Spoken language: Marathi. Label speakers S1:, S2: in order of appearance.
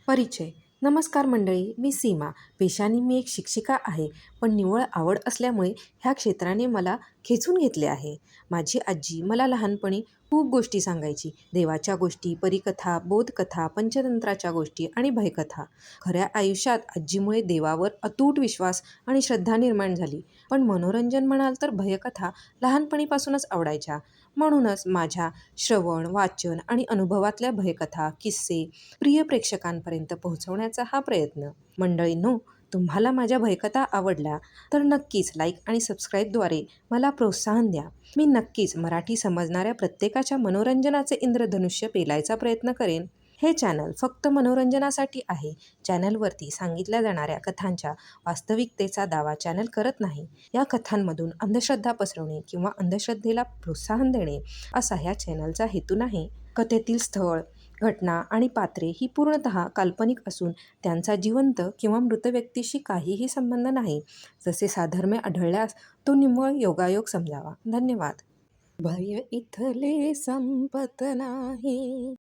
S1: परिचय. नमस्कार मंडळी, मी सीमा. पेशाने मी एक शिक्षिका आहे, पण निव्वळ आवड असल्यामुळे ह्या क्षेत्राने मला खेचून घेतले आहे. माझी आजी मला लहानपणी खूप गोष्टी सांगायची. देवाच्या गोष्टी, परीकथा, बोधकथा, पंचतंत्राच्या गोष्टी आणि भयकथा. खऱ्या आयुष्यात आजीमुळे देवावर अतूट विश्वास आणि श्रद्धा निर्माण झाली. पण मनोरंजन म्हणाल तर भयकथा लहानपणीपासूनच आवडायच्या. म्हणूनच माझ्या श्रवण, वाचन आणि अनुभवातल्या भयकथा, किस्से प्रिय प्रेक्षकांपर्यंत पोहोचवण्याचा हा प्रयत्न. मंडळींनो, तुम्हाला माझ्या भयकथा आवडल्या तर नक्कीच लाईक आणि सबस्क्राईबद्वारे मला प्रोत्साहन द्या. मी नक्कीच मराठी समजणाऱ्या प्रत्येकाच्या मनोरंजनाचे इंद्रधनुष्य पेलायचा प्रयत्न करेन. हे चॅनल फक्त मनोरंजनासाठी आहे. चॅनलवरती सांगितल्या जाणाऱ्या कथांच्या वास्तविकतेचा दावा चॅनल करत नाही. या कथांमधून अंधश्रद्धा पसरवणे किंवा अंधश्रद्धेला प्रोत्साहन देणे असा ह्या चॅनलचा हेतू नाही. कथेतील स्थळ, घटना आणि पात्रे ही पूर्णतः काल्पनिक असून त्यांचा जिवंत किंवा मृत व्यक्तीशी काहीही संबंध नाही. जसे साधर्म्य आढळल्यास तो निव्वळ योगायोग समजावा. धन्यवाद. भय इथले संपत नाही.